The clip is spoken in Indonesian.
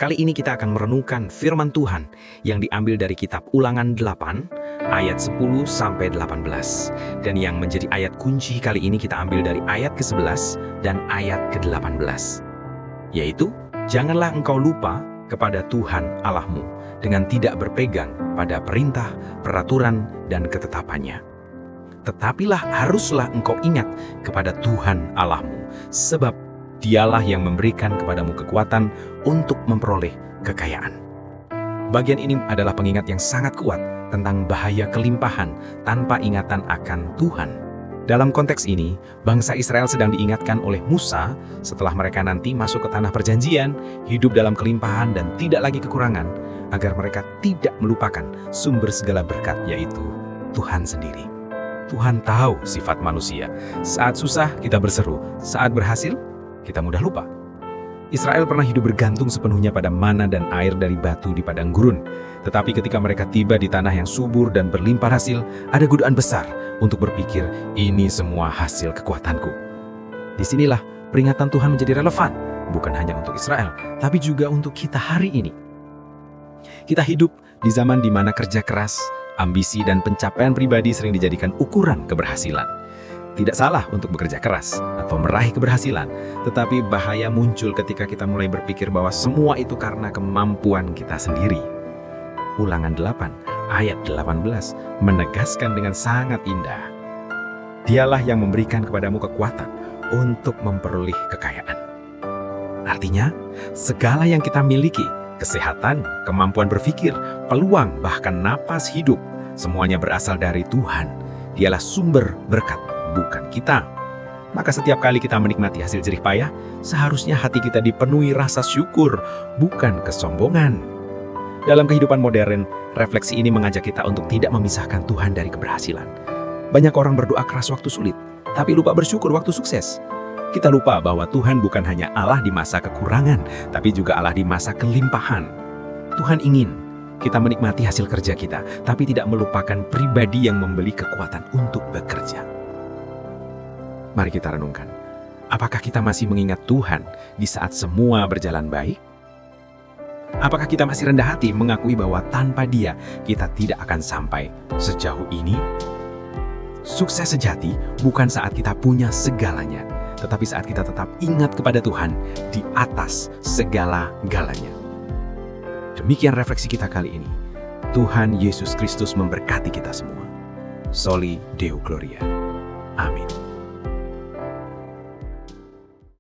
Kali ini kita akan merenungkan firman Tuhan yang diambil dari kitab Ulangan 8 ayat 10 sampai 18. Dan yang menjadi ayat kunci kali ini kita ambil dari ayat ke-11 dan ayat ke-18. Yaitu, janganlah engkau lupa kepada Tuhan Allahmu dengan tidak berpegang pada perintah, peraturan, dan ketetapannya. Tetapilah haruslah engkau ingat kepada Tuhan Allahmu, sebab Dialah yang memberikan kepadamu kekuatan untuk memperoleh kekayaan. Bagian ini adalah pengingat yang sangat kuat tentang bahaya kelimpahan tanpa ingatan akan Tuhan. Dalam konteks ini, bangsa Israel sedang diingatkan oleh Musa setelah mereka nanti masuk ke tanah perjanjian, hidup dalam kelimpahan dan tidak lagi kekurangan, agar mereka tidak melupakan sumber segala berkat, yaitu Tuhan sendiri. Tuhan tahu sifat manusia. Saat susah, kita berseru. Saat berhasil, kita mudah lupa. Israel pernah hidup bergantung sepenuhnya pada mana dan air dari batu di padang gurun. Tetapi ketika mereka tiba di tanah yang subur dan berlimpah hasil, ada godaan besar untuk berpikir, ini semua hasil kekuatanku. Disinilah peringatan Tuhan menjadi relevan, bukan hanya untuk Israel, tapi juga untuk kita hari ini. Kita hidup di zaman di mana kerja keras, ambisi, dan pencapaian pribadi sering dijadikan ukuran keberhasilan. Tidak salah untuk bekerja keras atau meraih keberhasilan, tetapi bahaya muncul ketika kita mulai berpikir bahwa semua itu karena kemampuan kita sendiri. Ulangan 8 ayat 18 menegaskan dengan sangat indah, Dialah yang memberikan kepadamu kekuatan untuk memperoleh kekayaan. Artinya, segala yang kita miliki, kesehatan, kemampuan berpikir, peluang, bahkan napas hidup, semuanya berasal dari Tuhan. Dialah sumber berkat, bukan kita. Maka setiap kali kita menikmati hasil jerih payah, seharusnya hati kita dipenuhi rasa syukur, bukan kesombongan. Dalam kehidupan modern, refleksi ini mengajak kita untuk tidak memisahkan Tuhan dari keberhasilan. Banyak orang berdoa keras waktu sulit, tapi lupa bersyukur waktu sukses. Kita lupa bahwa Tuhan bukan hanya Allah di masa kekurangan, tapi juga Allah di masa kelimpahan. Tuhan ingin kita menikmati hasil kerja kita, tapi tidak melupakan pribadi yang memberi kekuatan untuk bekerja. Mari kita renungkan, apakah kita masih mengingat Tuhan di saat semua berjalan baik? Apakah kita masih rendah hati mengakui bahwa tanpa Dia, kita tidak akan sampai sejauh ini? Sukses sejati bukan saat kita punya segalanya, tetapi saat kita tetap ingat kepada Tuhan di atas segala-galanya. Demikian refleksi kita kali ini. Tuhan Yesus Kristus memberkati kita semua. Soli Deo Gloria. Amin.